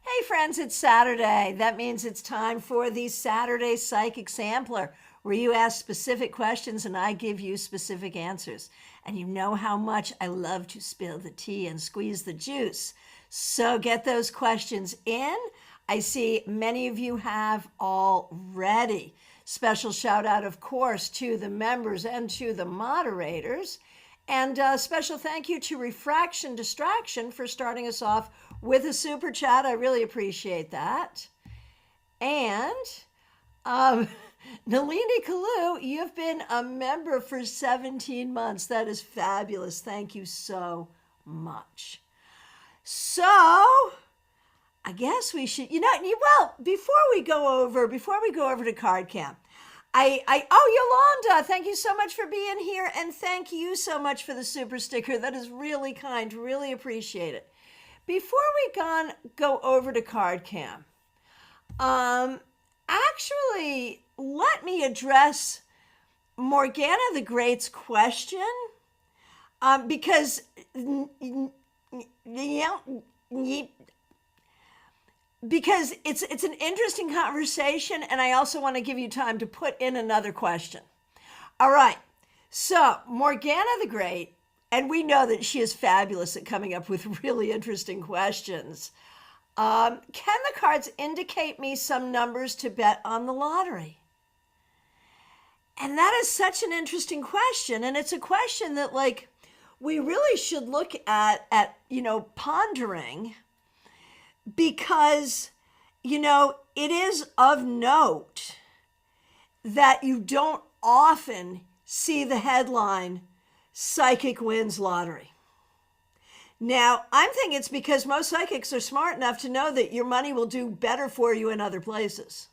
Hey friends, it's Saturday. That means it's time for the Saturday Psychic Sampler, where you ask specific questions and I give you specific answers. And you know how much I love to spill the tea and squeeze the juice. So get those questions in. I see many of you have already. Special shout out, of course, to the members and to the moderators. And a special thank you to Refraction Distraction for starting us off with a super chat. I really appreciate that. And Nalini Kalu, you've been a member for 17 months. That is fabulous. Thank you so much. So I guess we should, before we go over to Card Camp, Yolanda, thank you so much for being here. And thank you so much for the super sticker. That is really kind. Really appreciate it. Before we go over to Card Camp, actually, let me address Morgana the Great's question, because it's an interesting conversation, and I also want to give you time to put in another question. All right, so Morgana the Great, and we know that she is fabulous at coming up with really interesting questions. Can the cards indicate me some numbers to bet on the lottery? And that is such an interesting question, and it's a question that, we really should look at pondering, because, it is of note that you don't often see the headline, Psychic Wins Lottery. Now, I'm thinking it's because most psychics are smart enough to know that your money will do better for you in other places.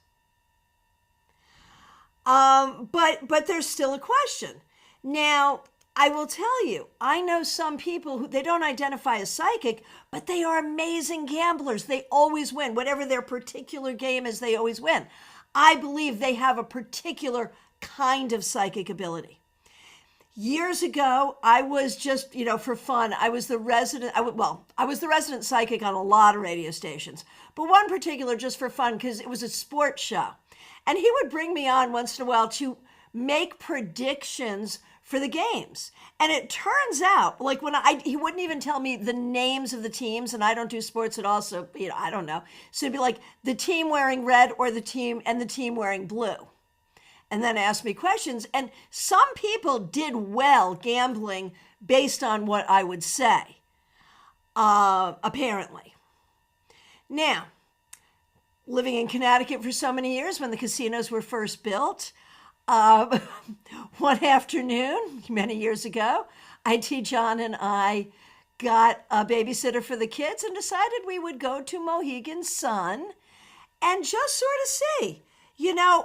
But there's still a question. Now, I will tell you, I know some people who, they don't identify as psychic, but they are amazing gamblers. They always win. Whatever their particular game is, they always win. I believe they have a particular kind of psychic ability. Years ago, I was just, for fun, I was the resident psychic on a lot of radio stations, but one particular just for fun, because it was a sports show. And he would bring me on once in a while to make predictions for the games. And it turns out, he wouldn't even tell me the names of the teams, and I don't do sports at all, so, I don't know. So it'd be like the team wearing red or the team wearing blue. And then ask me questions. And some people did well gambling based on what I would say, apparently. Now, living in Connecticut for so many years, when the casinos were first built, one afternoon, many years ago, IT John and I got a babysitter for the kids and decided we would go to Mohegan Sun and just sort of see,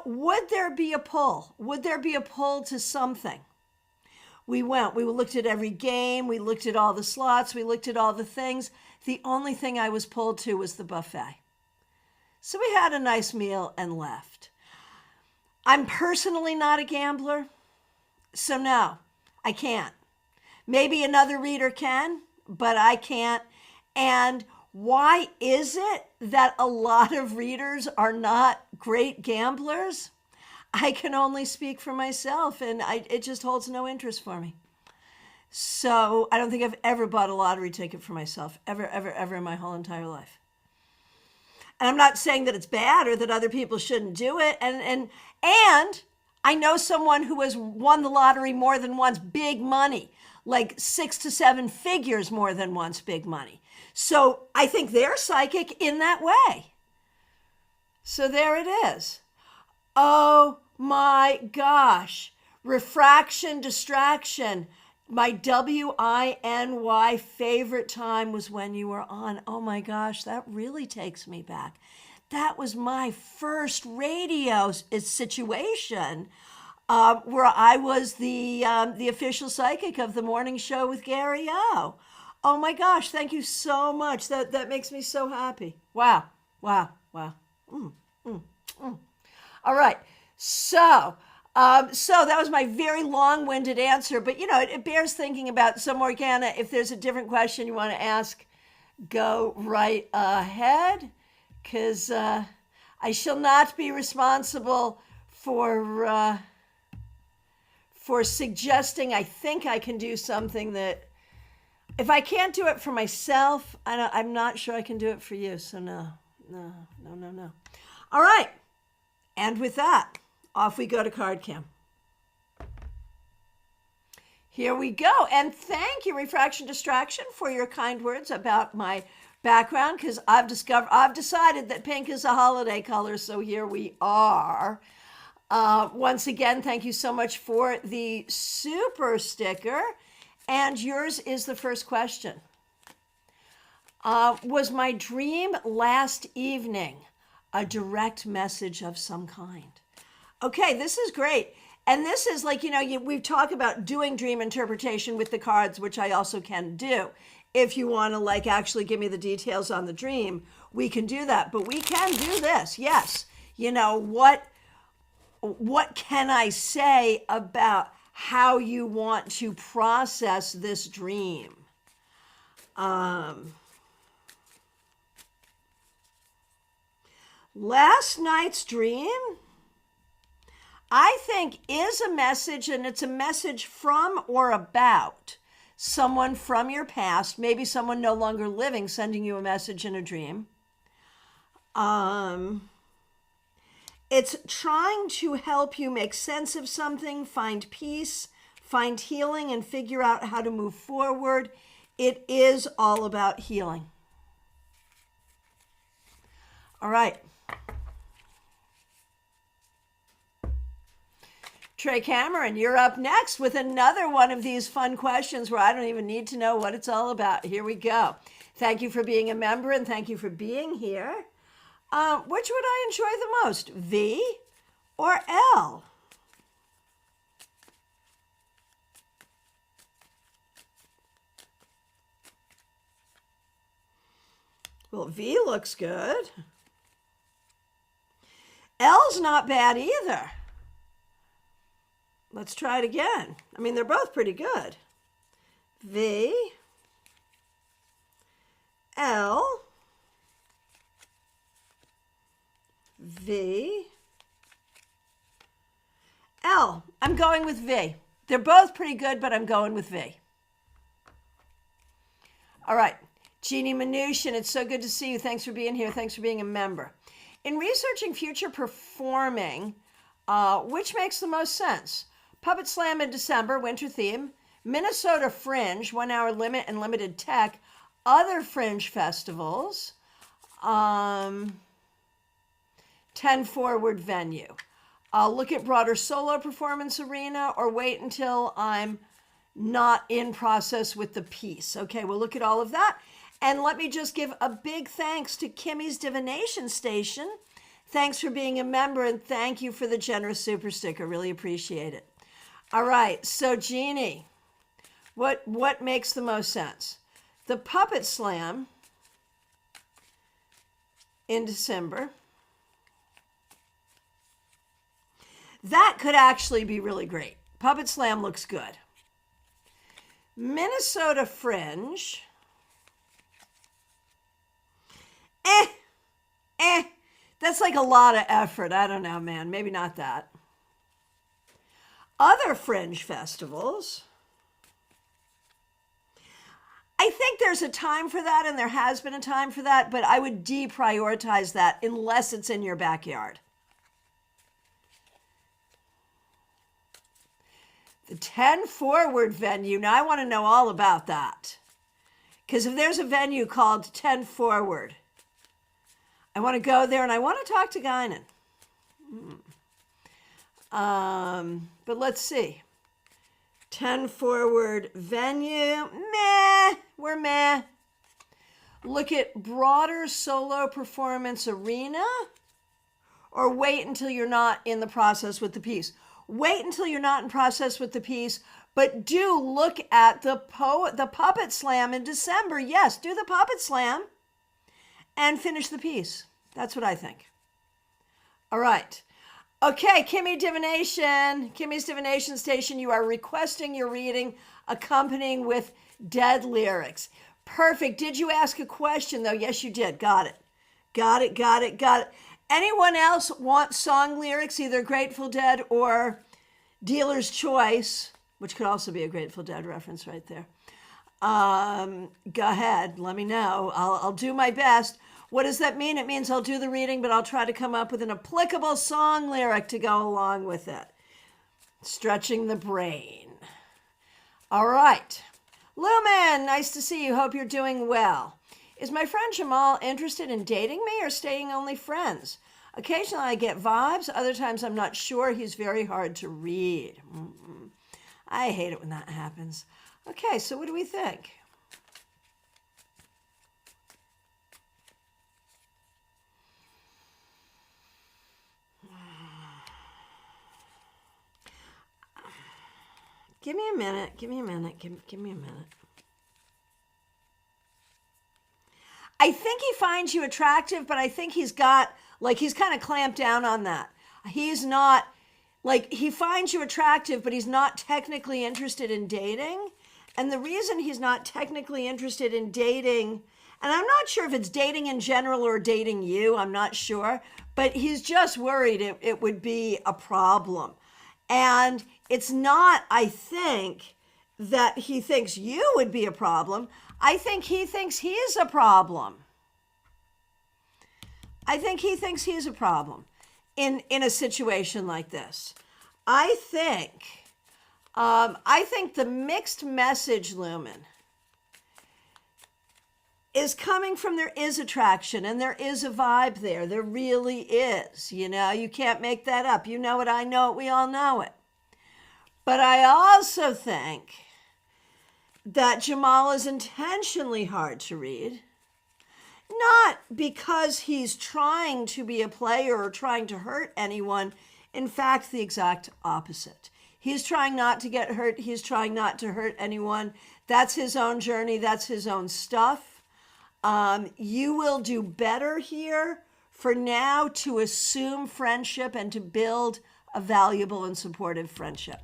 would there be a pull? Would there be a pull to something? We went. We looked at every game. We looked at all the slots. We looked at all the things. The only thing I was pulled to was the buffet. So we had a nice meal and left. I'm personally not a gambler, so no, I can't. Maybe another reader can, but I can't. And why is it that a lot of readers are not great gamblers? I can only speak for myself, and it just holds no interest for me. So I don't think I've ever bought a lottery ticket for myself, ever in my whole entire life. And I'm not saying that it's bad or that other people shouldn't do it. And I know someone who has won the lottery more than once, big money, like 6 to 7 figures more than once, big money. So I think they're psychic in that way. So there it is. Oh my gosh. Refraction Distraction. My WINY favorite time was when you were on. Oh my gosh, that really takes me back. That was my first radio situation where I was the official psychic of the morning show with Gary O. Oh my gosh, thank you so much. That makes me so happy. Wow. All right, so that was my very long-winded answer, but it bears thinking about. So Morgana, if there's a different question you want to ask, go right ahead. because I shall not be responsible for suggesting I think I can do something that, if I can't do it for myself, I'm not sure I can do it for you. So no. All right. And with that, off we go to card cam. Here we go. And thank you, Refraction Distraction, for your kind words about my background, because I've decided that pink is a holiday color. So here we are. Once again, thank you so much for the super sticker. And yours is the first question. Was my dream last evening a direct message of some kind? Okay, this is great. And this is like, we've talked about doing dream interpretation with the cards, which I also can do. If you want to actually give me the details on the dream, we can do that. But we can do this. Yes. What can I say about how you want to process this dream? Last night's dream, I think, is a message, and it's a message from or about someone from your past, maybe someone no longer living sending you a message in a dream. It's trying to help you make sense of something, find peace, find healing, and figure out how to move forward. It is all about healing. All right. Trey Cameron, you're up next with another one of these fun questions where I don't even need to know what it's all about. Here we go. Thank you for being a member, and thank you for being here. Which would I enjoy the most, V or L? Well, V looks good. L's not bad either. Let's try it again. I mean, they're both pretty good. V, L, V, L. I'm going with V. They're both pretty good, but I'm going with V. All right. Jeannie Mnuchin, it's so good to see you. Thanks for being here. Thanks for being a member. In researching future performing, which makes the most sense? Puppet Slam in December, winter theme. Minnesota Fringe, 1 hour limit and limited tech. Other Fringe festivals. 10 forward venue. I'll look at broader solo performance arena or wait until I'm not in process with the piece. Okay, we'll look at all of that. And let me just give a big thanks to Kimmy's Divination Station. Thanks for being a member, and thank you for the generous super sticker. Really appreciate it. All right, so Jeannie, what makes the most sense? The Puppet Slam in December. That could actually be really great. Puppet Slam looks good. Minnesota Fringe. That's like a lot of effort. I don't know, man. Maybe not that. Other Fringe festivals. I think there's a time for that, and there has been a time for that, but I would deprioritize that unless it's in your backyard. The 10 forward venue. Now, I want to know all about that. Because if there's a venue called 10 forward, I want to go there and I want to talk to Guinan. But let's see. 10 forward venue. Meh. We're meh. Look at broader solo performance arena, or wait until you're not in the process with the piece. Wait until you're not in process with the piece, but do look at the Puppet Slam in December. Yes, do the Puppet Slam and finish the piece. That's what I think. All right. Okay, Kimmy's Divination Station, you are requesting your reading accompanying with dead lyrics. Perfect. Did you ask a question, though? Yes, you did. Got it. Got it, got it, got it. Anyone else want song lyrics, either Grateful Dead or Dealer's Choice, which could also be a Grateful Dead reference right there? Go ahead, let me know. I'll do my best. What does that mean? It means I'll do the reading, but I'll try to come up with an applicable song lyric to go along with it. Stretching the brain. All right. Lumen, nice to see you. Hope you're doing well. Is my friend Jamal interested in dating me or staying only friends? Occasionally I get vibes. Other times I'm not sure. He's very hard to read. I hate it when that happens. Okay, so what do we think? Give me a minute. Give me a minute. Give me a minute. I think he finds you attractive, but I think he's got, he's kind of clamped down on that. He's not, he finds you attractive, but he's not technically interested in dating. And the reason he's not technically interested in dating, and I'm not sure if it's dating in general or dating you, I'm not sure, but he's just worried it would be a problem. And it's not, I think, that he thinks you would be a problem. I think he thinks he's a problem. I think he thinks he's a problem in a situation like this. I think the mixed message, Lumen, is coming from there is attraction and there is a vibe there. There really is. You can't make that up. You know it, I know it, we all know it. But I also think that Jamal is intentionally hard to read, not because he's trying to be a player or trying to hurt anyone. In fact, the exact opposite. He's trying not to get hurt. He's trying not to hurt anyone. That's his own journey. That's his own stuff. You will do better here for now to assume friendship and to build a valuable and supportive friendship.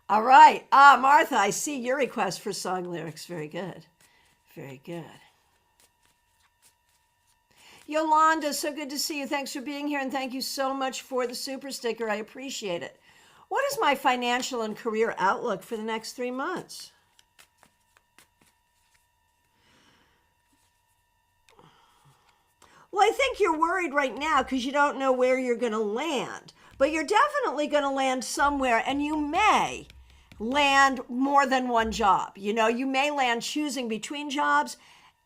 All right. Martha, I see your request for song lyrics. Very good. Very good. Yolanda, so good to see you. Thanks for being here, and thank you so much for the super sticker. I appreciate it. What is my financial and career outlook for the next 3 months? Well, I think you're worried right now because you don't know where you're going to land. But you're definitely going to land somewhere, and you may land more than one job. You may land choosing between jobs,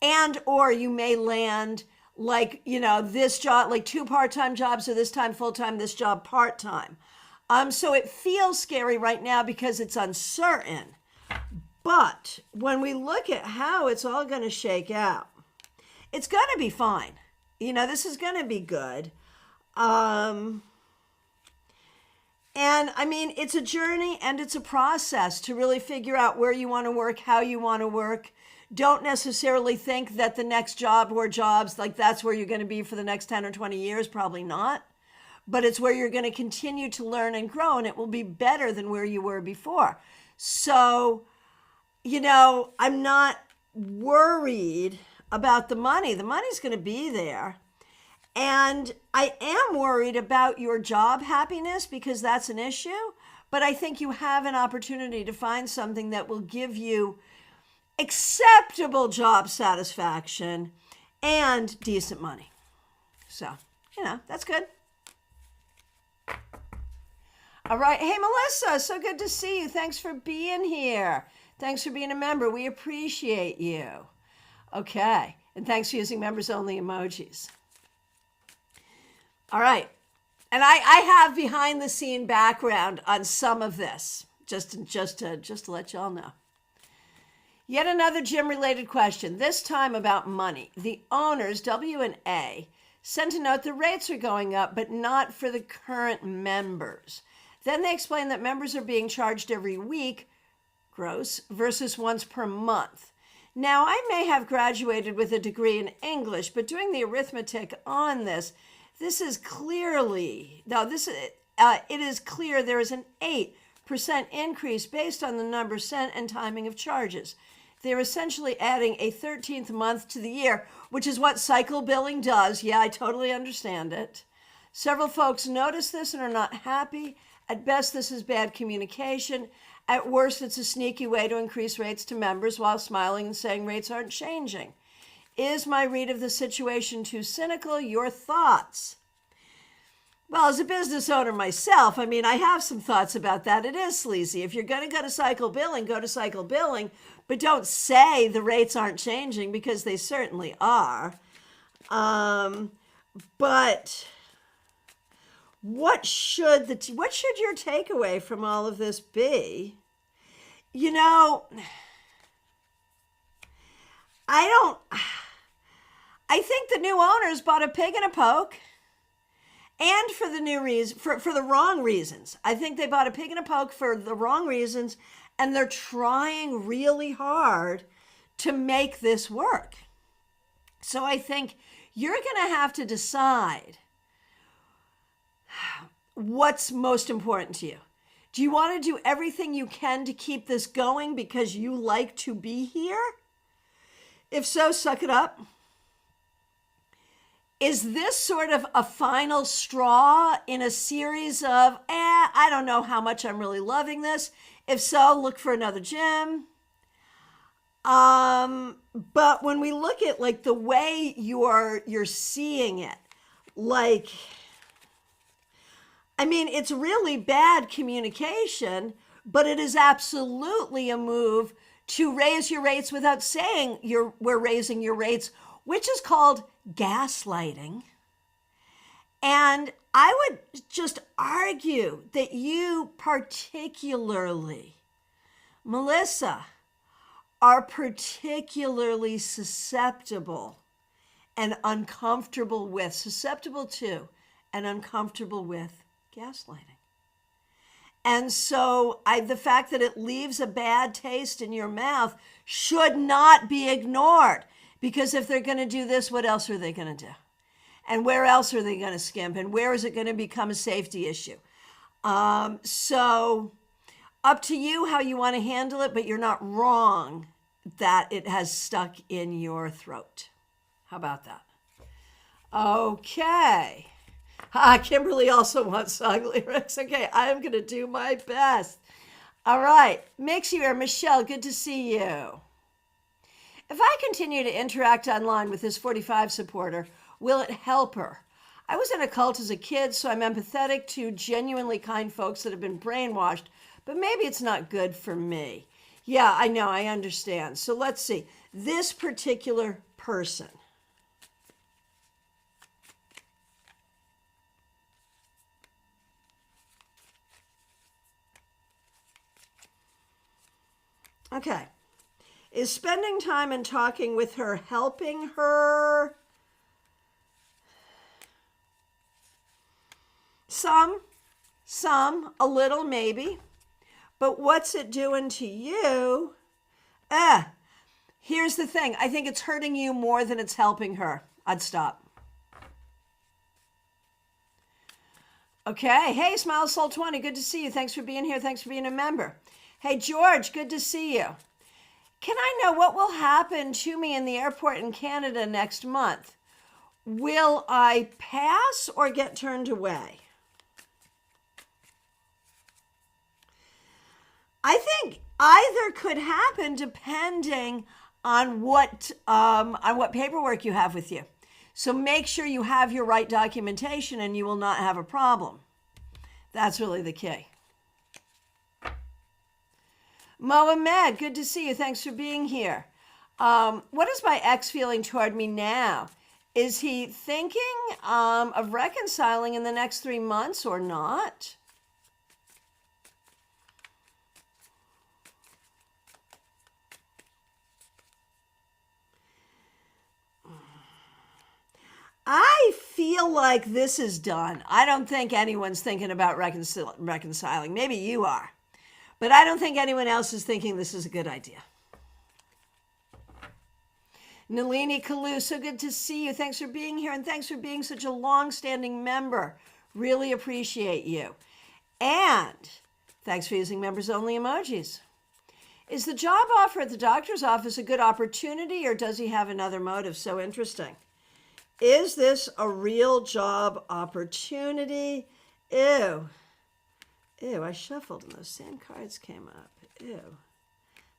and or you may land this job, 2 part-time jobs, or this time full-time, this job part-time. So it feels scary right now because it's uncertain. But when we look at how it's all going to shake out, it's going to be fine. This is going to be good. And I mean, it's a journey and it's a process to really figure out where you want to work, how you want to work. Don't necessarily think that the next job or jobs, that's where you're going to be for the next 10 or 20 years. Probably not. But it's where you're going to continue to learn and grow, and it will be better than where you were before. So, I'm not worried about the money. The money's going to be there. And I am worried about your job happiness because that's an issue. But I think you have an opportunity to find something that will give you acceptable job satisfaction and decent money. So, that's good. All right. Hey, Melissa, so good to see you. Thanks for being here. Thanks for being a member. We appreciate you. Okay. And thanks for using members-only emojis. All right. And I have behind-the-scene background on some of this, just to let y'all know. Yet another gym-related question, this time about money. The owners, W and A, sent a note the rates are going up, but not for the current members. Then they explained that members are being charged every week, gross, versus once per month. Now, I may have graduated with a degree in English, but doing the arithmetic on this is clearly, it is clear there is an 8% increase based on the number sent and timing of charges. They're essentially adding a 13th month to the year, which is what cycle billing does. Yeah, I totally understand it. Several folks notice this and are not happy. At best, this is bad communication. At worst, it's a sneaky way to increase rates to members while smiling and saying rates aren't changing. Is my read of the situation too cynical? Your thoughts? Well, as a business owner myself, I mean, I have some thoughts about that. It is sleazy. If you're going to go to cycle billing, go to cycle billing, but don't say the rates aren't changing, because they certainly are. But what should your takeaway from all of this be? You know, I think the new owners bought a pig in a poke. And for the new reason, for the wrong reasons. I think they bought a pig in a poke for the wrong reasons, and they're trying really hard to make this work. So I think you're going to have to decide what's most important to you. Do you want to do everything you can to keep this going because you like to be here? If so, suck it up. Is this sort of a final straw in a series of, I don't know how much I'm really loving this. If so, look for another gym. But when we look at like the way you're seeing it, like, I mean, it's really bad communication, but it is absolutely a move to raise your rates without saying we're raising your rates, which is called gaslighting. And I would just argue that you particularly, Melissa, are particularly susceptible to and uncomfortable with gaslighting. And so the fact that it leaves a bad taste in your mouth should not be ignored. Because if they're going to do this, what else are they going to do? And where else are they going to skimp? And where is it going to become a safety issue? So up to you how you want to handle it, but you're not wrong that it has stuck in your throat. How about that? Okay. Kimberly also wants song lyrics. Okay, I'm going to do my best. All right. Makes you here. Michelle, good to see you. If I continue to interact online with this 45 supporter, will it help her? I was in a cult as a kid, so I'm empathetic to genuinely kind folks that have been brainwashed, but maybe it's not good for me. Yeah, I know, I understand. So let's see. This particular person. Okay. Is spending time and talking with her helping her? Some, a little maybe. But what's it doing to you? Here's the thing. I think it's hurting you more than it's helping her. I'd stop. Okay. Hey, Smile Soul 20. Good to see you. Thanks for being here. Thanks for being a member. Hey, George. Good to see you. Can I know what will happen to me in the airport in Canada next month? Will I pass or get turned away? I think either could happen depending on what paperwork you have with you. So make sure you have your right documentation and you will not have a problem. That's really the key. Mohamed, good to see you. Thanks for being here. What is my ex feeling toward me now? Is he thinking of reconciling in the next 3 months or not? I feel like this is done. I don't think anyone's thinking about reconciling. Maybe you are. But I don't think anyone else is thinking this is a good idea. Nalini Kalu, so good to see you. Thanks for being here, and thanks for being such a long-standing member. Really appreciate you. And thanks for using members-only emojis. Is the job offer at the doctor's office a good opportunity, or does he have another motive? So interesting. Is this a real job opportunity? Ew. Ew, I shuffled and those same cards came up. Ew.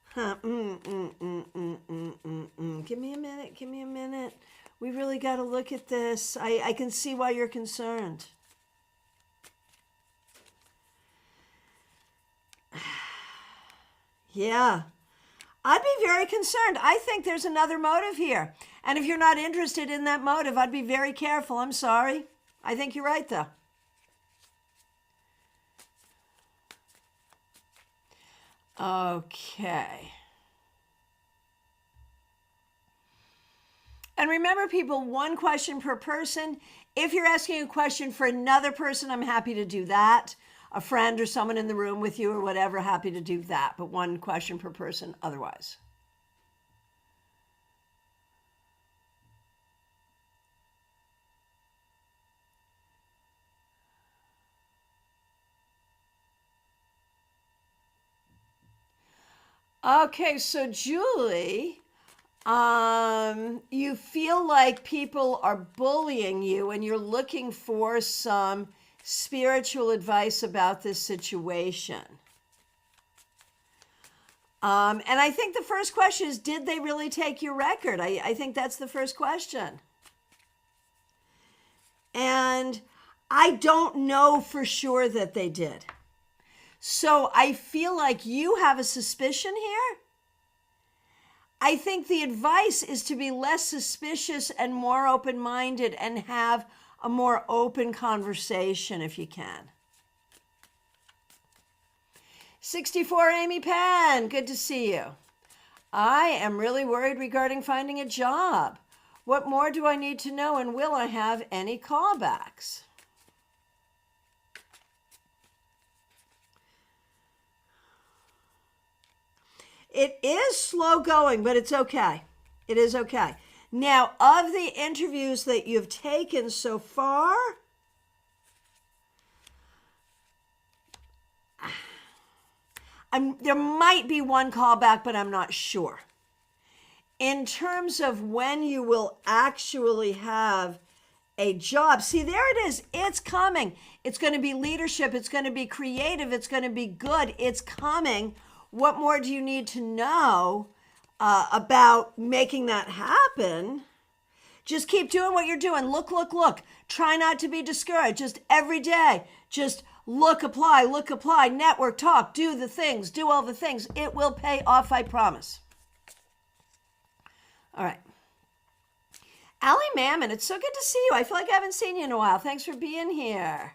Huh. Give me a minute. Give me a minute. We really got to look at this. I can see why you're concerned. Yeah. I'd be very concerned. I think there's another motive here. And if you're not interested in that motive, I'd be very careful. I'm sorry. I think you're right, though. Okay. And remember, people, one question per person. If you're asking a question for another person, I'm happy to do that. A friend or someone in the room with you or whatever, happy to do that. But one question per person otherwise. Okay, so Julie, you feel like people are bullying you and you're looking for some spiritual advice about this situation. And I think the first question is, did they really take your record? I think that's the first question. And I don't know for sure that they did. So I feel like you have a suspicion here. I think the advice is to be less suspicious and more open-minded and have a more open conversation if you can. 64 Amy Penn, good to see you. I am really worried regarding finding a job. What more do I need to know, and will I have any callbacks? It is slow going, but it's okay. It is okay. Now, of the interviews that you've taken so far, there might be one callback, but I'm not sure. In terms of when you will actually have a job, see, there it is. It's coming. It's going to be leadership. It's going to be creative. It's going to be good. It's coming. What more do you need to know about making that happen? Just keep doing what you're doing. Look, look, look. Try not to be discouraged. Just every day, just look, apply, network, talk, do the things, do all the things. It will pay off, I promise. All right. Allie Mammon, it's so good to see you. I feel like I haven't seen you in a while. Thanks for being here.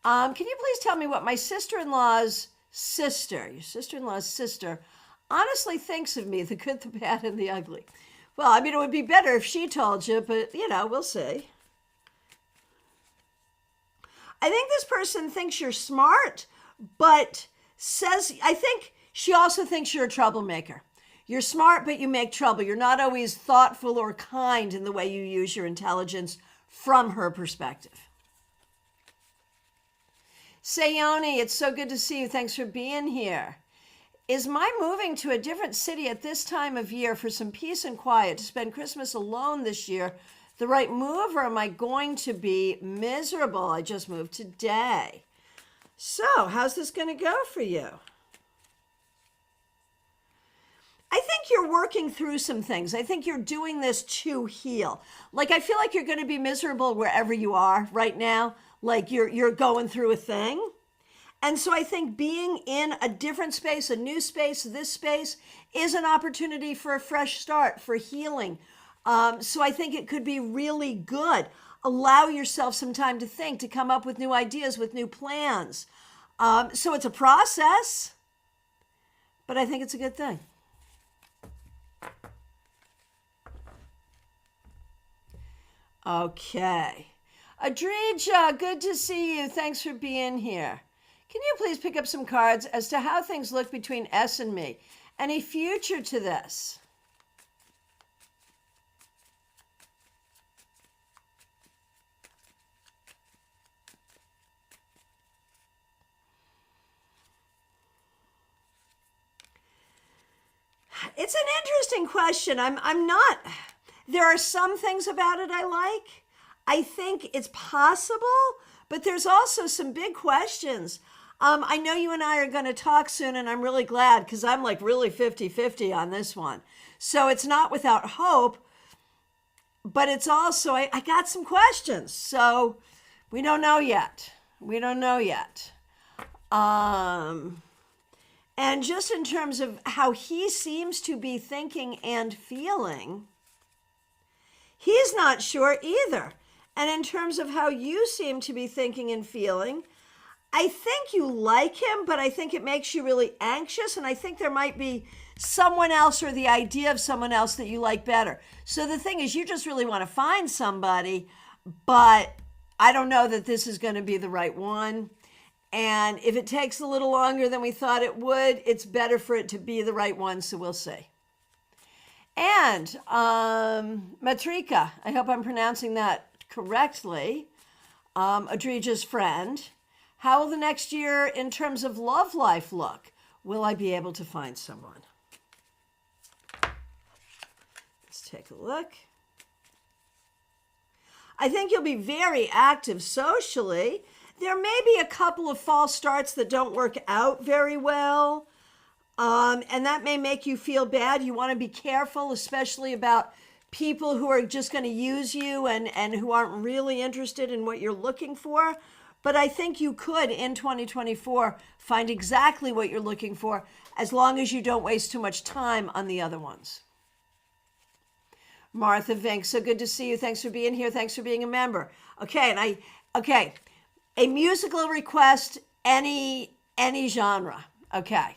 Can you please tell me what my sister-in-law's sister, your sister-in-law's sister, honestly thinks of me, the good, the bad, and the ugly? Well, I mean, it would be better if she told you, but, you know, we'll see. I think this person thinks you're smart, but I think she also thinks you're a troublemaker. You're smart, but you make trouble. You're not always thoughtful or kind in the way you use your intelligence from her perspective. Sayoni, it's so good to see you. Thanks for being here. Is my moving to a different city at this time of year for some peace and quiet to spend Christmas alone this year the right move, or am I going to be miserable? I just moved today. So, how's this going to go for you? I think you're working through some things. I think you're doing this to heal. Like, I feel like you're going to be miserable wherever you are right now. Like you're going through a thing. And so I think being in a different space, a new space, this space is an opportunity for a fresh start, for healing. So I think it could be really good. Allow yourself some time to think, to come up with new ideas, with new plans. So it's a process, but I think it's a good thing. Okay. Adrija, good to see you. Thanks for being here. Can you please pick up some cards as to how things look between S and me? Any future to this? It's an interesting question. I'm not, there are some things about it I like. I think it's possible, but there's also some big questions. I know you and I are going to talk soon, and I'm really glad because I'm like really 50-50 on this one. So it's not without hope, but it's also, I got some questions. So we don't know yet. We don't know yet. And just in terms of how he seems to be thinking and feeling, he's not sure either. And in terms of how you seem to be thinking and feeling, I think you like him, but I think it makes you really anxious. And I think there might be someone else or the idea of someone else that you like better. So the thing is, you just really want to find somebody, but I don't know that this is going to be the right one. And if it takes a little longer than we thought it would, it's better for it to be the right one. So we'll see. And Matrika, I hope I'm pronouncing that correctly. Adrija's friend. How will the next year in terms of love life look? Will I be able to find someone? Let's take a look. I think you'll be very active socially. There may be a couple of false starts that don't work out very well. And that may make you feel bad. You want to be careful, especially about people who are just going to use you and who aren't really interested in what you're looking for. But I think you could, in 2024, find exactly what you're looking for, as long as you don't waste too much time on the other ones. Martha Vink, so good to see you. Thanks for being here. Thanks for being a member. Okay, a musical request, any genre. Okay.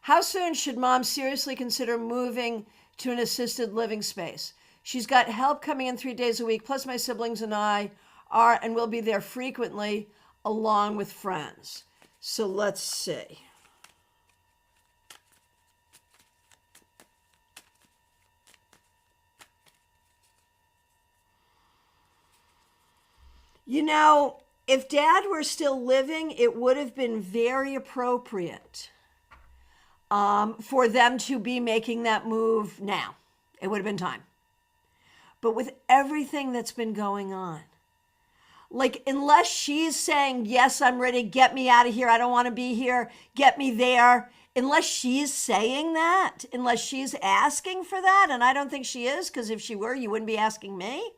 How soon should mom seriously consider moving to an assisted living space? She's got help coming in 3 days a week, plus my siblings and I are and will be there frequently along with friends. So let's see. You know, if Dad were still living, it would have been very appropriate for them to be making that move now. It would have been time. But with everything that's been going on, like, unless she's saying, yes, I'm ready, get me out of here, I don't want to be here, get me there, unless she's saying that, unless she's asking for that, and I don't think she is, because if she were, you wouldn't be asking me.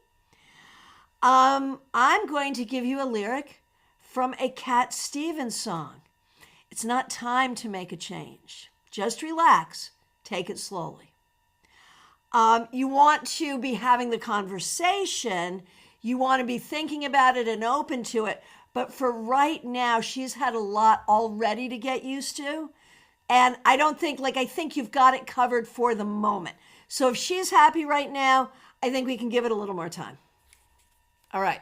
I'm going to give you a lyric from a Cat Stevens song. It's not time to make a change. Just relax. Take it slowly. You want to be having the conversation. You want to be thinking about it and open to it. But for right now, she's had a lot already to get used to. And I think you've got it covered for the moment. So if she's happy right now, I think we can give it a little more time. All right.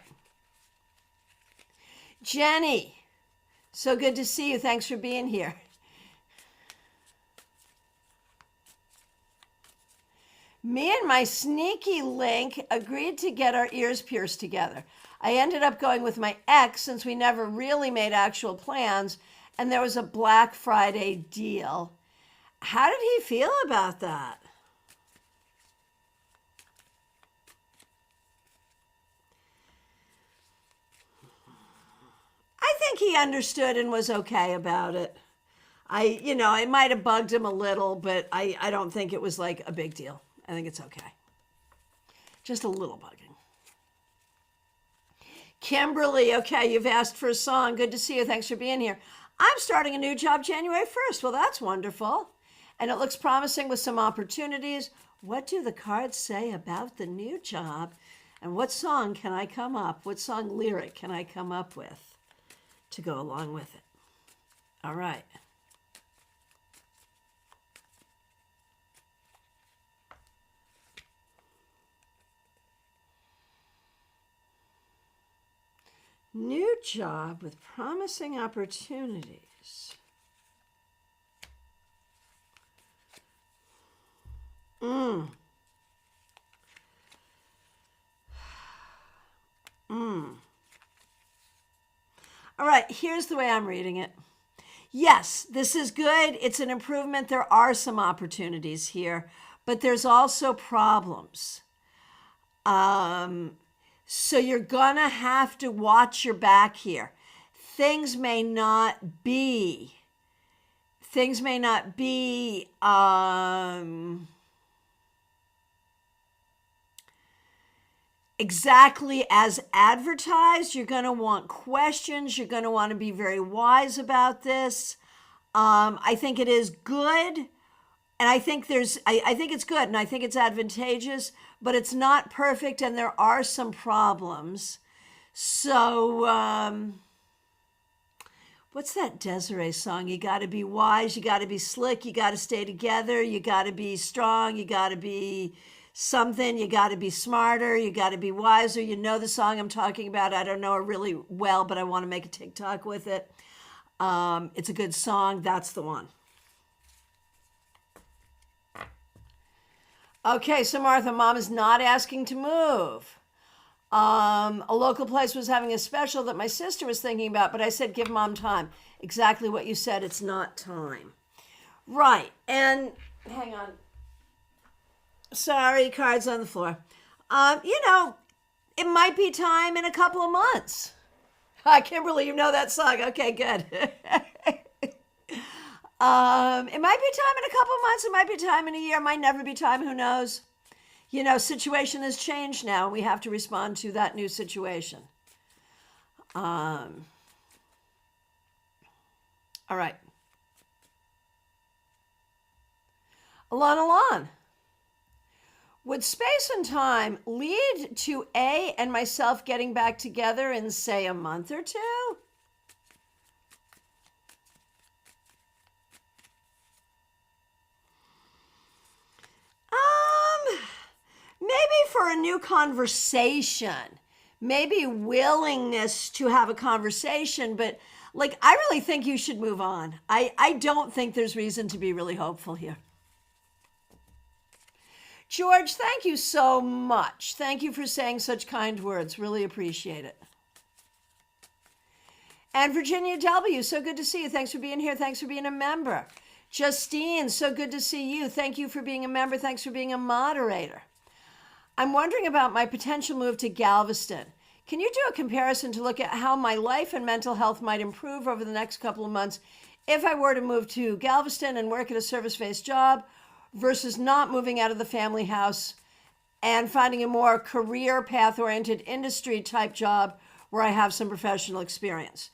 Jenny, so good to see you. Thanks for being here. Me and my sneaky link agreed to get our ears pierced together. I ended up going with my ex since we never really made actual plans, and there was a Black Friday deal. How did he feel about that? I think he understood and was okay about it. It might have bugged him a little, but I don't think it was like a big deal. I think it's okay. Just a little bugging. Kimberly, okay, you've asked for a song. Good to see you. Thanks for being here. I'm starting a new job January 1st. Well, that's wonderful. And it looks promising with some opportunities. What do the cards say about the new job? And what song can I come up? What song lyric can I come up with to go along with it? All right. New job with promising opportunities. All right, here's the way I'm reading it. Yes, this is good. It's an improvement. There are some opportunities here, but there's also problems. So you're going to have to watch your back here. Things may not be exactly as advertised. You're going to want questions. You're going to want to be very wise about this. I think it is good. And I think I think it's good and I think it's advantageous, but it's not perfect and there are some problems. So, what's that Desiree song? You got to be wise, you got to be slick, you got to stay together, you got to be strong, you got to be something, you got to be smarter, you got to be wiser. You know the song I'm talking about. I don't know it really well, but I want to make a TikTok with it. It's a good song. That's the one. Okay, so Martha, Mom is not asking to move. A local place was having a special that my sister was thinking about, but I said, give Mom time. Exactly what you said. It's not time. Right. And hang on. Sorry, cards on the floor. It might be time in a couple of months. Hi, Kimberly, you know that song. Okay, good. It might be time in a couple of months. It might be time in a year. It might never be time. Who knows? Situation has changed now. We have to respond to that new situation. All right. Alon. Would space and time lead to A and myself getting back together in, say, a month or two? Maybe for a new conversation, maybe willingness to have a conversation, but I really think you should move on. I don't think there's reason to be really hopeful here. George, thank you so much. Thank you for saying such kind words. Really appreciate it. And Virginia W., so good to see you. Thanks for being here. Thanks for being a member. Justine, so good to see you. Thank you for being a member. Thanks for being a moderator. I'm wondering about my potential move to Galveston. Can you do a comparison to look at how my life and mental health might improve over the next couple of months if I were to move to Galveston and work at a service-based job versus not moving out of the family house and finding a more career path-oriented industry type job where I have some professional experience?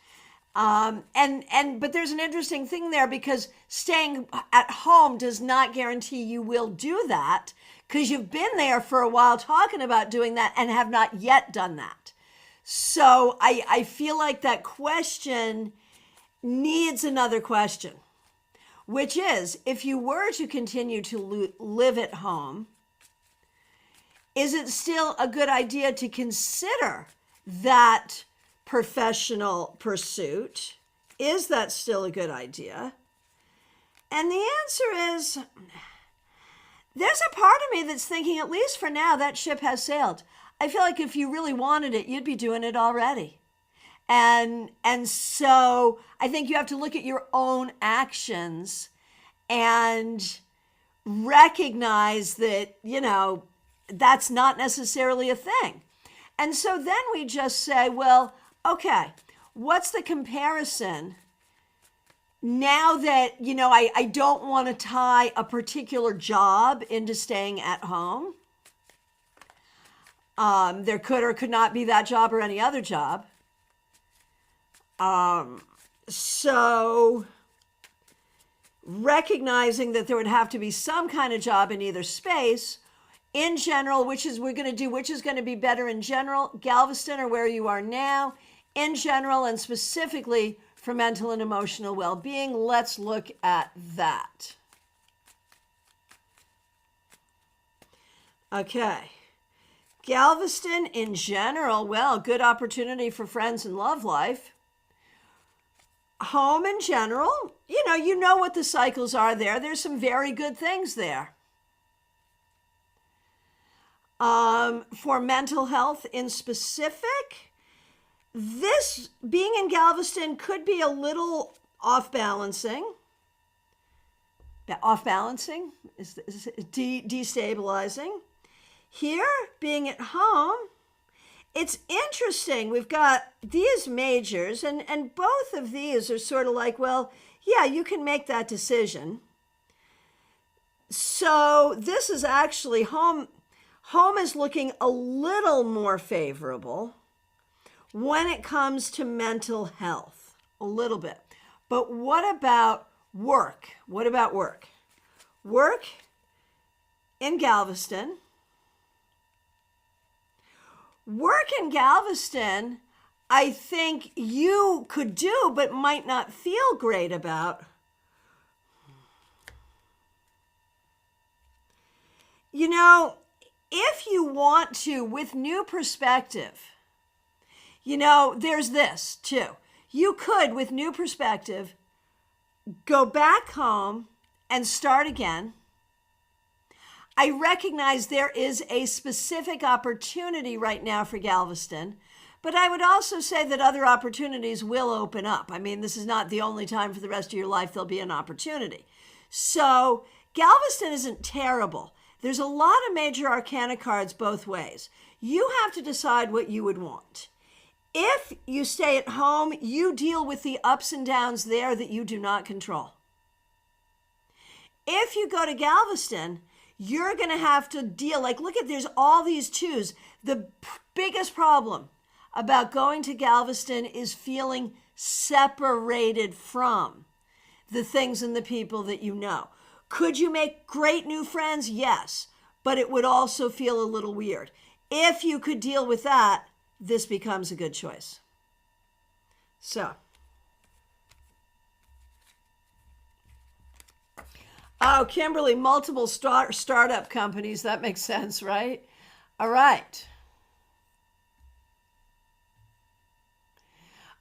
But there's an interesting thing there because staying at home does not guarantee you will do that, because you've been there for a while talking about doing that and have not yet done that. So I feel like that question needs another question, which is, if you were to continue to live at home, is it still a good idea to consider that professional pursuit? Is that still a good idea? And the answer is, there's a part of me that's thinking, at least for now, that ship has sailed. I feel like if you really wanted it, you'd be doing it already. And so I think you have to look at your own actions and recognize that, that's not necessarily a thing. And so then we just say, well, okay, what's the comparison now that, I don't want to tie a particular job into staying at home? There could or could not be that job or any other job. So recognizing that there would have to be some kind of job in either space, in general, which is going to be better in general, Galveston or where you are now, in general, and specifically for mental and emotional well-being. Let's look at that. Okay. Galveston in general, well, good opportunity for friends and love life. Home in general, you know what the cycles are there. There's some very good things there. For mental health in specific, this being in Galveston could be a little off balancing. Off balancing is destabilizing. Here, being at home, it's interesting. We've got these majors, and both of these are sort of like, well, yeah, you can make that decision. So this is actually home. Home is looking a little more favorable when it comes to mental health, a little bit. But what about work? What about work? Work in Galveston. Work in Galveston, I think you could do, but might not feel great about. You know, if you want to, with new perspective, you know, there's this too. You could, with new perspective, go back home and start again. I recognize there is a specific opportunity right now for Galveston, but I would also say that other opportunities will open up. I mean, this is not the only time for the rest of your life there'll be an opportunity. So Galveston isn't terrible. There's a lot of major arcana cards both ways. You have to decide what you would want. If you stay at home, you deal with the ups and downs there that you do not control. If you go to Galveston, you're going to have to deal, like, look at, there's all these twos. The biggest problem about going to Galveston is feeling separated from the things and the people that you know. Could you make great new friends? Yes, but it would also feel a little weird. If you could deal with that, this becomes a good choice. So. Oh, Kimberly, multiple startup companies. That makes sense, right? All right.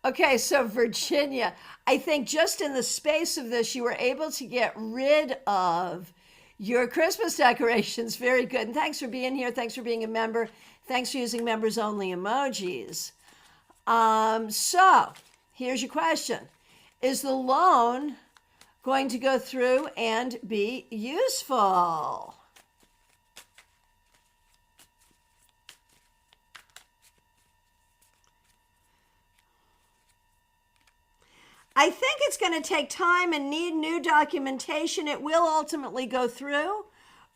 Okay, so Virginia, I think just in the space of this, you were able to get rid of your Christmas decorations. Very good. And thanks for being here. Thanks for being a member. Thanks for using members only emojis. So here's your question. Is the loan going to go through and be useful? I think it's going to take time and need new documentation. It will ultimately go through,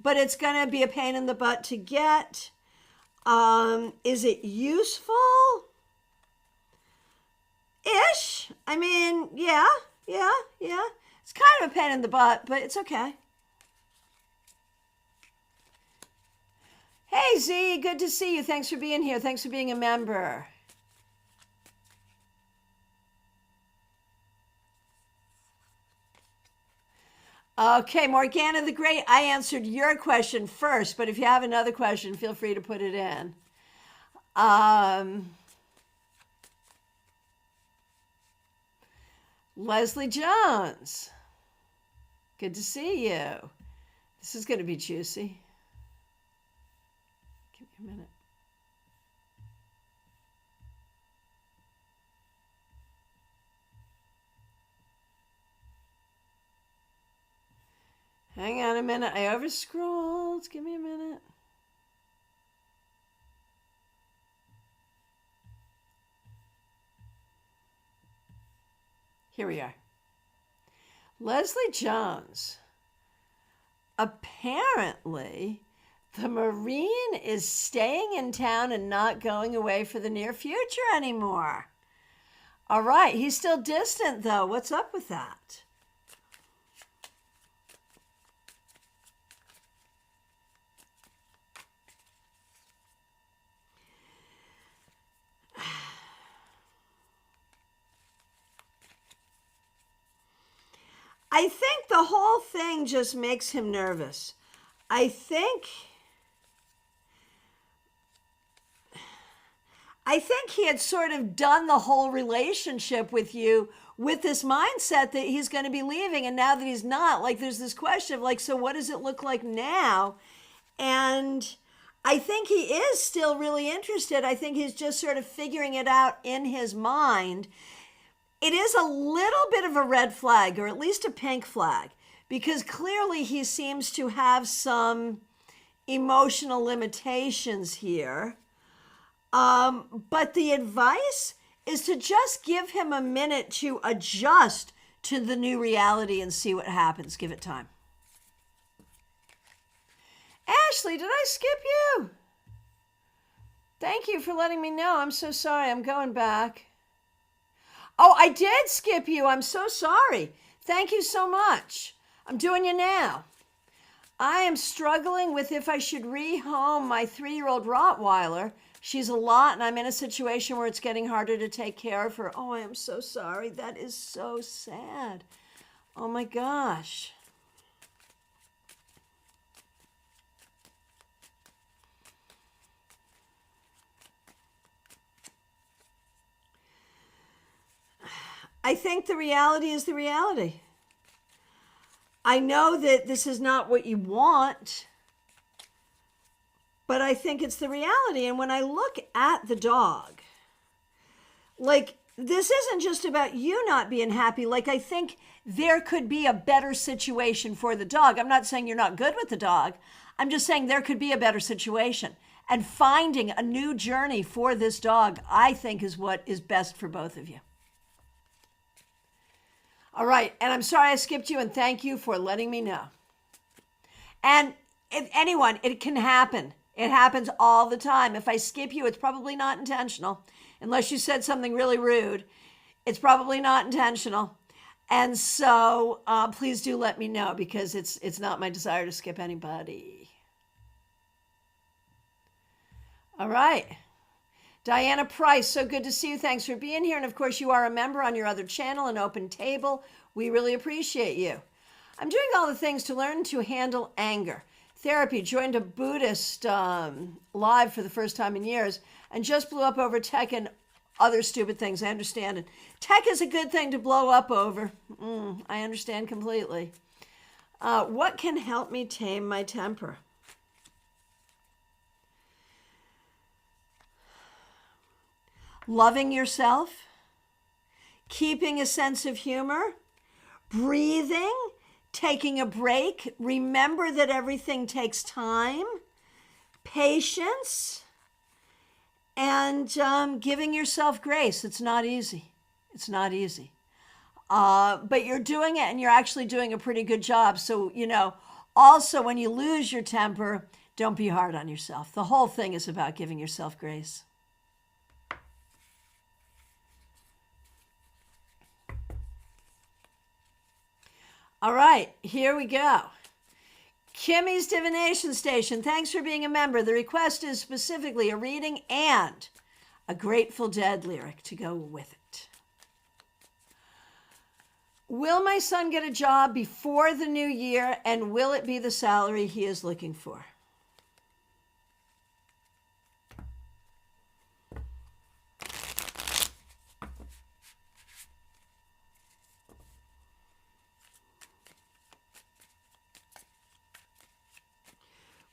but it's going to be a pain in the butt to get. Is it useful? Ish. I mean, yeah. It's kind of a pain in the butt, but it's okay. Hey, Z, good to see you. Thanks for being here. Thanks for being a member. Okay, Morgana the Great, I answered your question first, but if you have another question, feel free to put it in. Leslie Jones, good to see you. This is going to be juicy. Give me a minute. Hang on a minute. I overscrolled. Give me a minute. Here we are. Leslie Jones. Apparently, the Marine is staying in town and not going away for the near future anymore. All right. He's still distant, though. What's up with that? I think the whole thing just makes him nervous. I think he had sort of done the whole relationship with you with this mindset that he's going to be leaving. And now that he's not, like, there's this question of, like, so what does it look like now? And I think he is still really interested. I think he's just sort of figuring it out in his mind. it is a little bit of a red flag, or at least a pink flag, because clearly he seems to have some emotional limitations here. But the advice is to just give him a minute to adjust to the new reality and see what happens. Give it time. Ashley, did I skip you? Thank you for letting me know. I'm so sorry. I'm going back. Oh, I did skip you. I'm so sorry. Thank you so much. I'm doing you now. I am struggling with if I should rehome my 3-year-old Rottweiler. She's a lot, and I'm in a situation where it's getting harder to take care of her. Oh, I am so sorry. That is so sad. Oh, my gosh. I think the reality is the reality. I know that this is not what you want, but I think it's the reality. And when I look at the dog, like, this isn't just about you not being happy. Like, I think there could be a better situation for the dog. I'm not saying you're not good with the dog. I'm just saying there could be a better situation. And finding a new journey for this dog, I think, is what is best for both of you. All right, and I'm sorry I skipped you, and thank you for letting me know. And if anyone, it can happen. It happens all the time. If I skip you, it's probably not intentional. Unless you said something really rude, it's probably not intentional. And so please do let me know, because it's not my desire to skip anybody. All right. Diana Price, so good to see you. Thanks for being here. And of course, you are a member on your other channel, An Open Table. We really appreciate you. I'm doing all the things to learn to handle anger. Therapy, joined a Buddhist live for the first time in years, and just blew up over tech and other stupid things. I understand it. Tech is a good thing to blow up over. I understand completely. What can help me tame my temper? Loving yourself, keeping a sense of humor, breathing, taking a break. Remember that everything takes time, patience, and giving yourself grace. It's not easy. It's not easy. But you're doing it, and you're actually doing a pretty good job. So, also when you lose your temper, don't be hard on yourself. The whole thing is about giving yourself grace. All right, here we go. Kimmy's Divination Station, thanks for being a member. The request is specifically a reading and a Grateful Dead lyric to go with it. Will my son get a job before the new year, and will it be the salary he is looking for?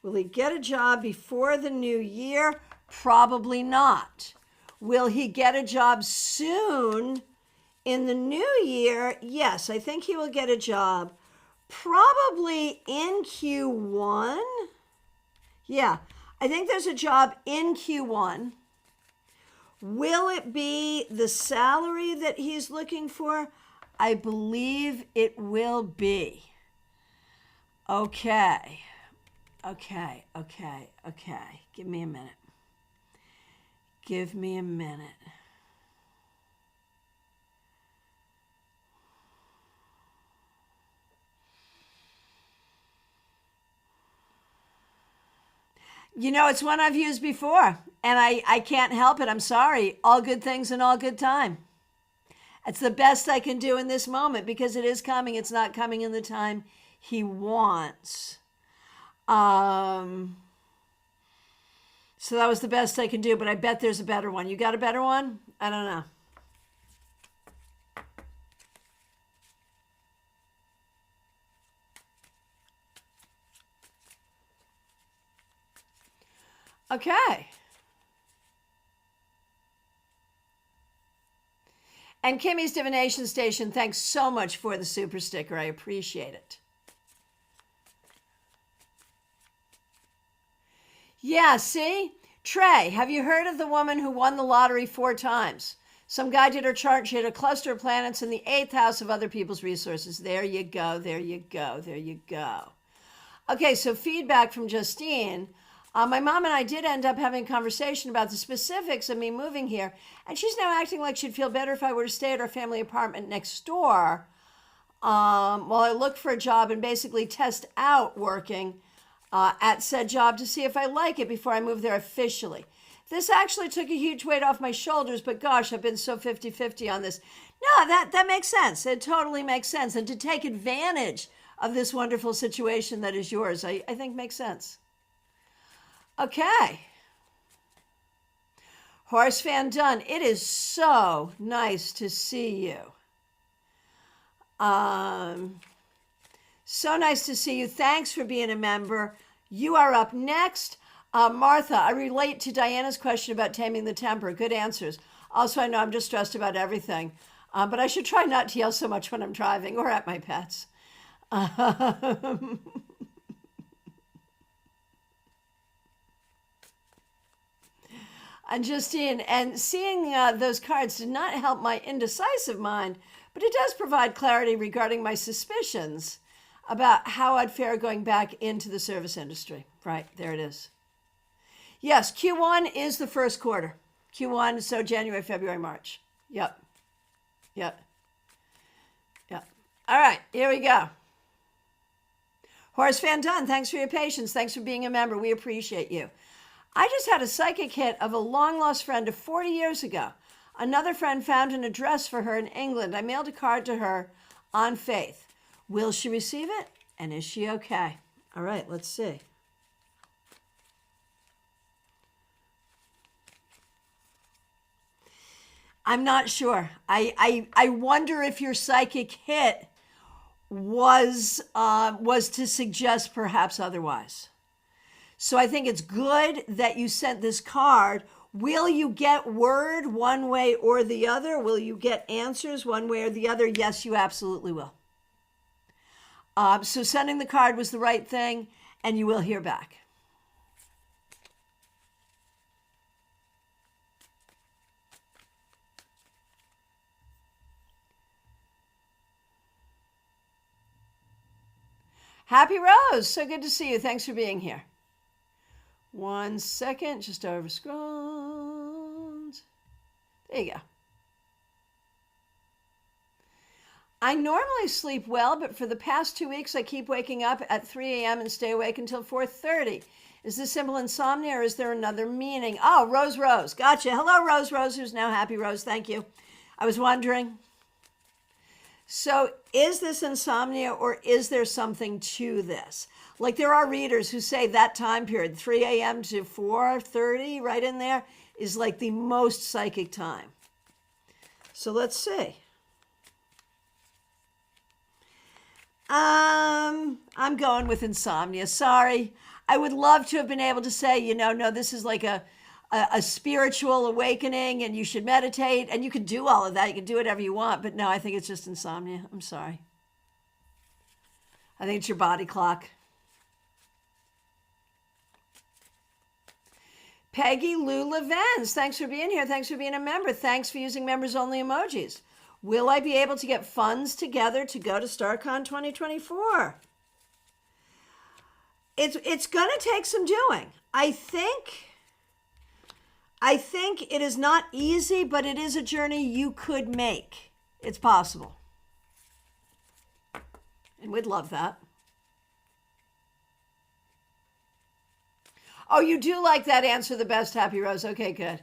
Will he get a job before the new year? Probably not. Will he get a job soon in the new year? Yes, I think he will get a job probably in Q1. Yeah, I think there's a job in Q1. Will it be the salary that he's looking for? I believe it will be. Okay. Give me a minute. Give me a minute. It's one I've used before, and I can't help it. I'm sorry. All good things in all good time. It's the best I can do in this moment, because it is coming. It's not coming in the time he wants. So that was the best I can do, but I bet there's a better one. You got a better one? I don't know. Okay. And Kimmy's Divination Station, thanks so much for the super sticker. I appreciate it. Yeah, see? Trey, have you heard of the woman who won the lottery 4 times? Some guy did her chart. She had a cluster of planets in the 8th house of other people's resources. There you go. There you go. There you go. Okay, so feedback from Justine. My mom and I did end up having a conversation about the specifics of me moving here, and she's now acting like she'd feel better if I were to stay at our family apartment next door while I look for a job and basically test out working at said job to see if I like it before I move there officially. This actually took a huge weight off my shoulders, but gosh, I've been so 50-50 on this. No, that makes sense. It totally makes sense. And to take advantage of this wonderful situation that is yours, I think makes sense. Okay. Horse Fan Dunn, it is so nice to see you. So nice to see you. Thanks for being a member. You are up next. Martha, I relate to Diana's question about taming the temper. Good answers. Also, I know I'm just stressed about everything, but I should try not to yell so much when I'm driving or at my pets. And Justine, and seeing those cards did not help my indecisive mind, but it does provide clarity regarding my suspicions about how I'd fare going back into the service industry. Right, there it is. Yes, Q1 is the first quarter. Q1, so January, February, March. Yep. All right, here we go. Horace Van Dunn, thanks for your patience. Thanks for being a member. We appreciate you. I just had a psychic hit of a long-lost friend of 40 years ago. Another friend found an address for her in England. I mailed a card to her on faith. Will she receive it? And is she okay? All right, let's see. I'm not sure. I wonder if your psychic hit was to suggest perhaps otherwise. So I think it's good that you sent this card. Will you get word one way or the other? Will you get answers one way or the other? Yes, you absolutely will. So sending the card was the right thing, and you will hear back. Happy Rose, so good to see you. Thanks for being here. 1 second, just over scrolls. There you go. I normally sleep well, but for the past 2 weeks, I keep waking up at 3 a.m. and stay awake until 4:30. Is this simple insomnia or is there another meaning? Oh, Rose. Gotcha. Hello, Rose, who's now Happy Rose. Thank you. I was wondering. So is this insomnia or is there something to this? Like there are readers who say that time period, 3 a.m. to 4:30, right in there, is like the most psychic time. So let's see. I'm going with insomnia. Sorry. I would love to have been able to say, no, this is like a spiritual awakening and you should meditate and you can do all of that. You can do whatever you want. But no, I think it's just insomnia. I'm sorry. I think it's your body clock. Peggy Lou Levens, thanks for being here. Thanks for being a member. Thanks for using members only emojis. Will I be able to get funds together to go to StaarCon 2024? It's going to take some doing. I think it is not easy, but it is a journey you could make. It's possible. And we'd love that. Oh, you do like that answer the best, Happy Rose. Okay, good.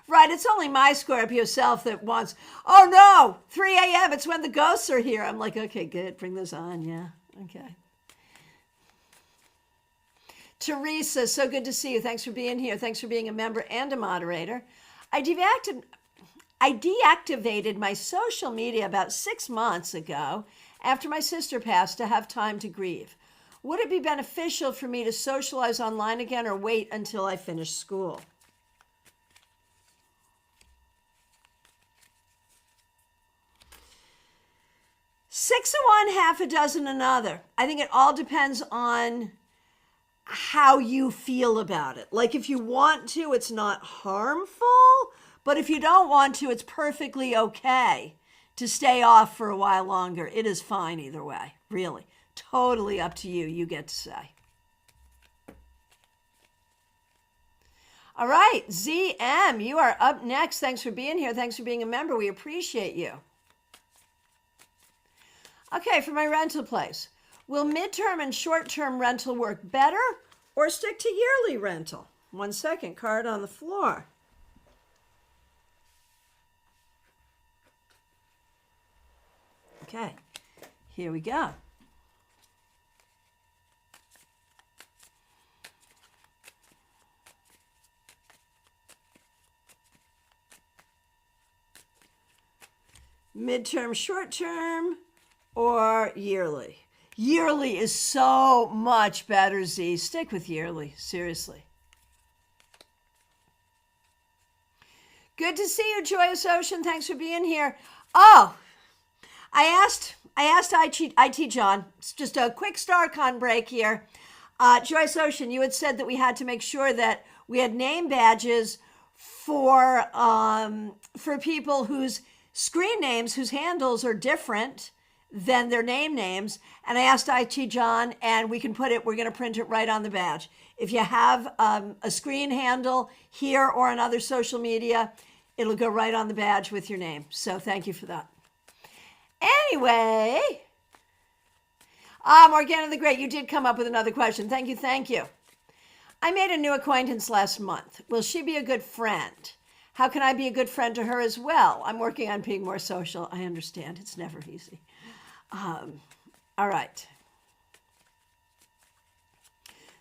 Right, it's only my Scorpio self that wants, oh no, 3 a.m., it's when the ghosts are here. I'm like, okay, good, bring those on, yeah, okay. Teresa, so good to see you. Thanks for being here. Thanks for being a member and a moderator. I deactivated my social media about 6 months ago after my sister passed to have time to grieve. Would it be beneficial for me to socialize online again or wait until I finish school? 6 of one, half a dozen another. I think it all depends on how you feel about it. Like if you want to, it's not harmful, but if you don't want to, it's perfectly okay to stay off for a while longer. It is fine either way, really. Totally up to you. You get to say. All right, ZM, you are up next. Thanks for being here. Thanks for being a member. We appreciate you. Okay, for my rental place. Will midterm and short-term rental work better or stick to yearly rental? 1 second, card on the floor. Okay, here we go. Midterm, short-term, or yearly? Yearly is so much better, Z. Stick with yearly, seriously. Good to see you, Joyous Ocean. Thanks for being here. Oh, I asked IT John. It's just a quick StaarCon break here. Joyous Ocean, you had said that we had to make sure that we had name badges for people whose screen names, whose handles are different than their names. And I asked IT John, and we're going to print it right on the badge. If you have a screen handle here or on other social media, it'll go right on the badge with your name. So thank you for that. Anyway, Morgana the Great, you did come up with another question. Thank you. I made a new acquaintance last month. Will she be a good friend? How can I be a good friend to her as well? I'm working on being more social. I understand. It's never easy. All right.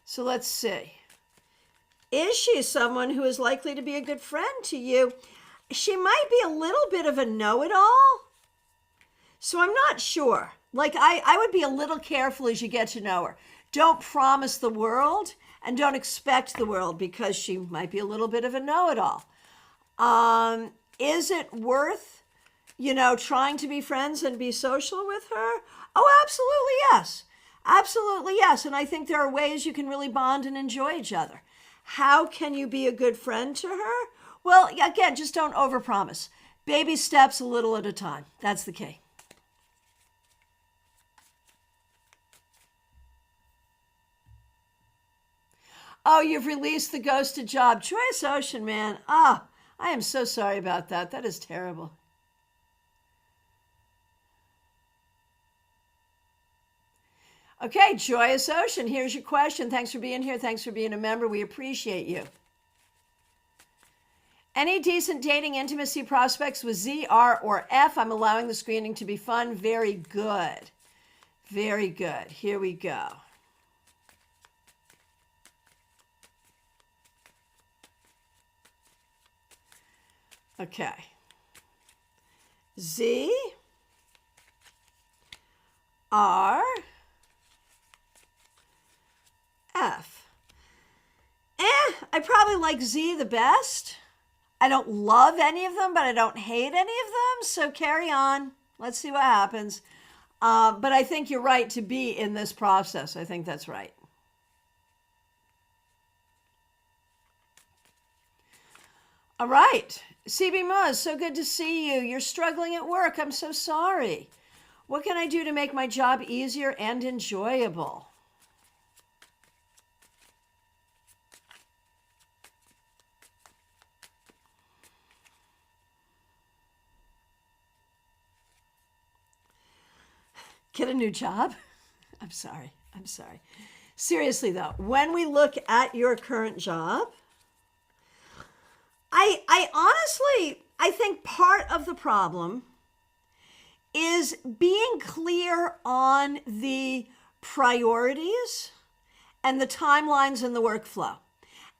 So let's see. Is she someone who is likely to be a good friend to you? She might be a little bit of a know-it-all. So I'm not sure. Like, I would be a little careful as you get to know her. Don't promise the world and don't expect the world, because she might be a little bit of a know-it-all. Is it worth, trying to be friends and be social with her? Oh, absolutely yes. Absolutely yes. And I think there are ways you can really bond and enjoy each other. How can you be a good friend to her? Well, again, just don't overpromise. Baby steps a little at a time. That's the key. Oh, you've released the ghosted job. Joyous Ocean, man. I am so sorry about that. That is terrible. Okay, Joyous Ocean, here's your question. Thanks for being here. Thanks for being a member. We appreciate you. Any decent dating intimacy prospects with Z, R, or F? I'm allowing the screening to be fun. Very good. Very good. Here we go. Okay. Z, R, F. I probably like Z the best. I don't love any of them, but I don't hate any of them. So carry on. Let's see what happens. But I think you're right to be in this process. I think that's right. All right. CB Muzz, so good to see you. You're struggling at work. I'm so sorry. What can I do to make my job easier and enjoyable? Get a new job? I'm sorry. Seriously though, when we look at your current job, I honestly think part of the problem is being clear on the priorities and the timelines and the workflow.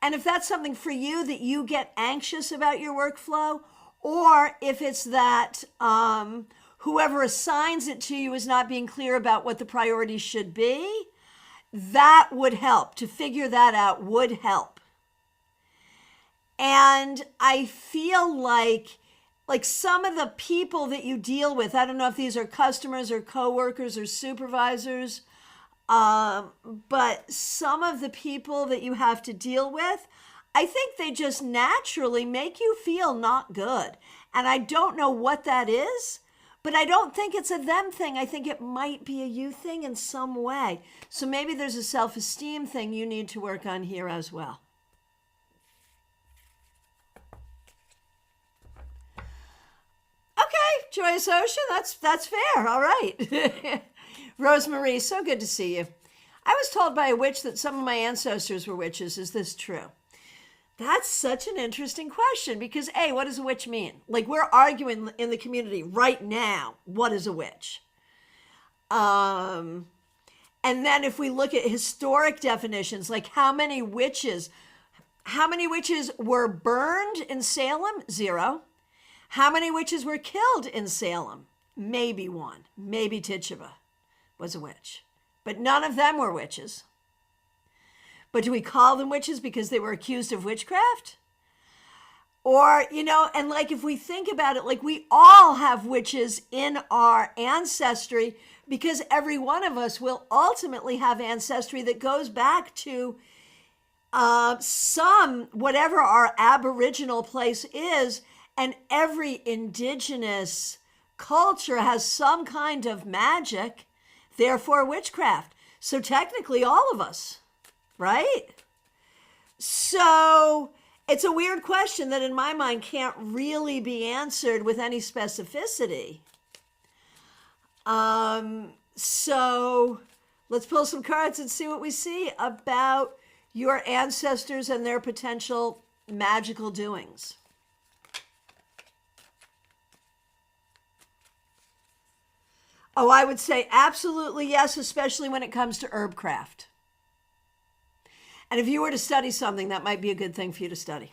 And if that's something for you that you get anxious about your workflow, or if it's that whoever assigns it to you is not being clear about what the priorities should be, that would help. To figure that out would help. And I feel like like some of the people that you deal with, I don't know if these are customers or coworkers or supervisors, but some of the people that you have to deal with, I think they just naturally make you feel not good. And I don't know what that is, but I don't think it's a them thing. I think it might be a you thing in some way. So maybe there's a self-esteem thing you need to work on here as well. Okay, Joyous Ocean, that's fair. All right. Rosemarie, so good to see you. I was told by a witch that some of my ancestors were witches. Is this true? That's such an interesting question because, A, what does a witch mean? Like, we're arguing in the community right now, what is a witch? And then if we look at historic definitions, like how many witches were burned in Salem? 0. How many witches were killed in Salem? Maybe 1. Maybe Tituba was a witch. But none of them were witches. But do we call them witches because they were accused of witchcraft? Or, and like if we think about it, like we all have witches in our ancestry because every one of us will ultimately have ancestry that goes back to whatever our aboriginal place is. And every indigenous culture has some kind of magic, therefore witchcraft. So technically all of us, right? So it's a weird question that in my mind can't really be answered with any specificity. So let's pull some cards and see what we see about your ancestors and their potential magical doings. Oh, I would say absolutely yes, especially when it comes to herbcraft. And if you were to study something, that might be a good thing for you to study.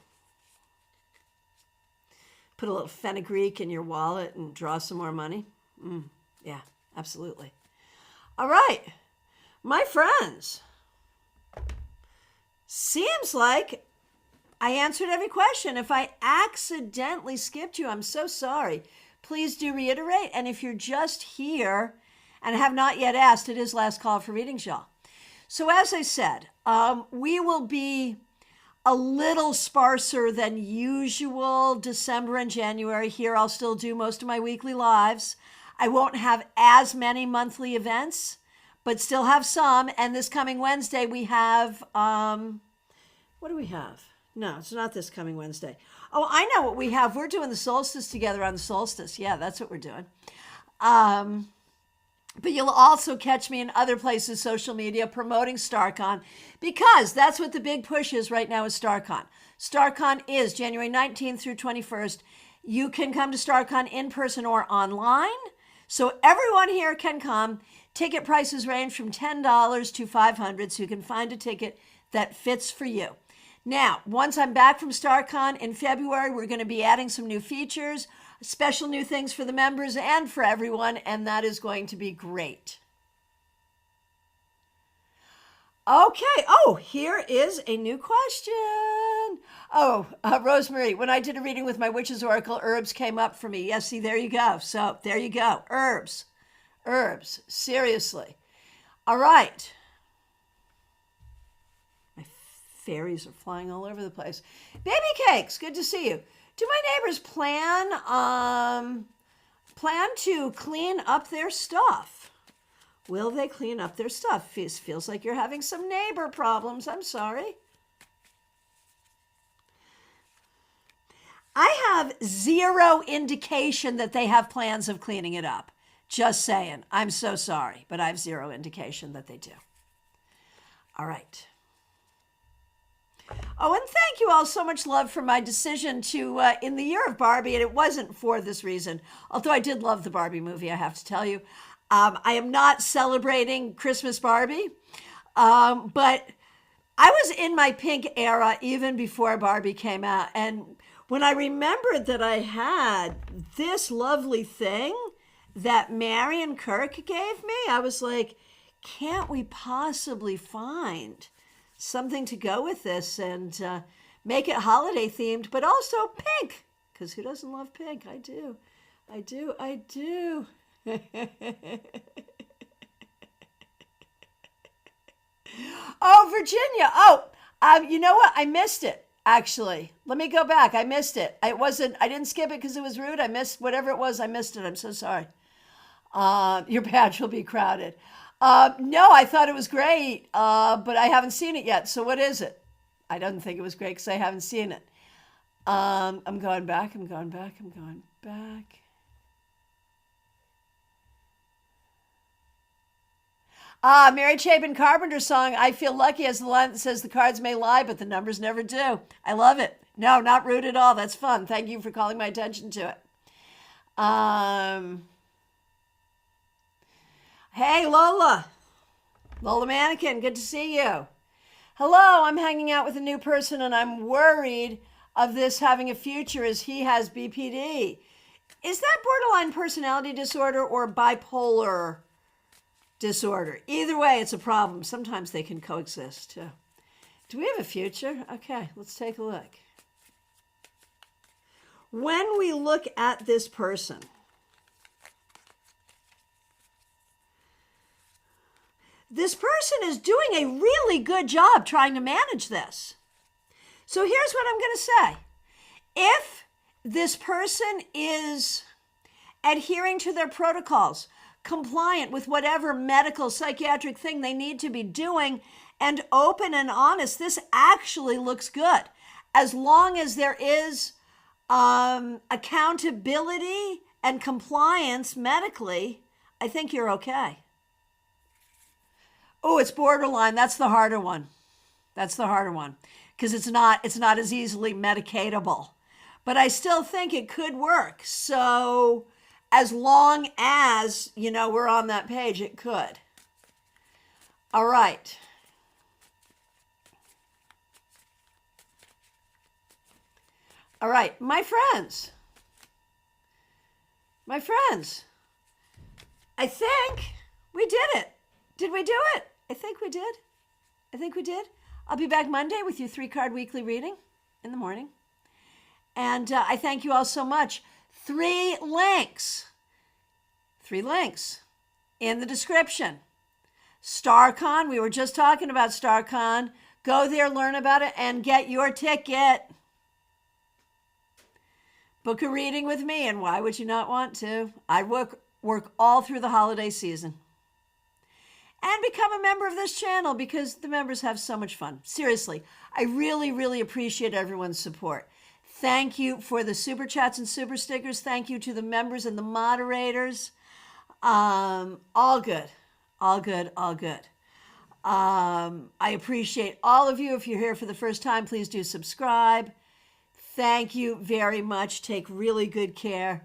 Put a little fenugreek in your wallet and draw some more money. Yeah, absolutely. All right, my friends. Seems like I answered every question. If I accidentally skipped you, I'm so sorry. Please do reiterate. And if you're just here and have not yet asked, it is last call for readings, y'all. So as I said, we will be a little sparser than usual December and January. Here I'll still do most of my weekly lives. I won't have as many monthly events, but still have some. And this coming Wednesday we have, what do we have? No, it's not this coming Wednesday. Oh, I know what we have. We're doing the solstice together on the solstice. Yeah, that's what we're doing. But you'll also catch me in other places, social media, promoting StaarCon, because that's what the big push is right now is StaarCon. StaarCon is January 19th through 21st. You can come to StaarCon in person or online. So everyone here can come. Ticket prices range from $10 to $500, so you can find a ticket that fits for you. Now, once I'm back from StaarCon in February, we're going to be adding some new features, special new things for the members and for everyone, and that is going to be great. Okay. Oh, here is a new question. Oh, Rosemary, when I did a reading with my Witch's Oracle, herbs came up for me. Yes, see, there you go. So there you go. Herbs. Seriously. All right. Fairies are flying all over the place. Baby Cakes, good to see you. Do my neighbors plan to clean up their stuff? Will they clean up their stuff? Feels like you're having some neighbor problems. I'm sorry. I have zero indication that they have plans of cleaning it up. Just saying. I'm so sorry, but I have zero indication that they do. All right. Oh, and thank you all so much love for my decision to, in the year of Barbie, and it wasn't for this reason, although I did love the Barbie movie, I have to tell you. I am not celebrating Christmas Barbie, but I was in my pink era even before Barbie came out, and when I remembered that I had this lovely thing that Marion Kirk gave me, I was like, can't we possibly find something to go with this and make it holiday themed, but also pink? because who doesn't love pink? I do. I do. I do. Oh, Virginia. Oh, you know what? I missed it, actually. Let me go back. I missed it. I didn't skip it because it was rude. I missed whatever it was. I missed it. I'm so sorry. Your badge will be crowded. No, I thought it was great, but I haven't seen it yet. So what is it? I don't think it was great because I haven't seen it. I'm going back. I'm going back. I'm going back. Mary Chapin Carpenter's song, I Feel Lucky, has the line that says the cards may lie, but the numbers never do. I love it. No, not rude at all. That's fun. Thank you for calling my attention to it. Hey, Lola. Lola Mannequin, good to see you. Hello, I'm hanging out with a new person and I'm worried of this having a future as he has BPD. Is that borderline personality disorder or bipolar disorder? Either way, it's a problem. Sometimes they can coexist too. Do we have a future? Okay, let's take a look. When we look at this person, this person is doing a really good job trying to manage this. So here's what I'm going to say. If this person is adhering to their protocols, compliant with whatever medical, psychiatric thing they need to be doing, and open and honest, this actually looks good. As long as there is accountability and compliance medically, I think you're okay. Oh, it's borderline. That's the harder one. That's the harder one because it's not as easily medicatable. But I still think it could work. So as long as, we're on that page, it could. All right. All right, my friends, I think we did it. Did we do it? I think we did. I'll be back Monday with your 3-card weekly reading in the morning. And I thank you all so much. 3 links in the description. StaarCon, we were just talking about StaarCon. Go there, learn about it, and get your ticket. Book a reading with me, and why would you not want to? I work all through the holiday season. And become a member of this channel because the members have so much fun. Seriously, I really, really appreciate everyone's support. Thank you for the super chats and super stickers. Thank you to the members and the moderators. All good. I appreciate all of you. If you're here for the first time, please do subscribe. Thank you very much. Take really good care.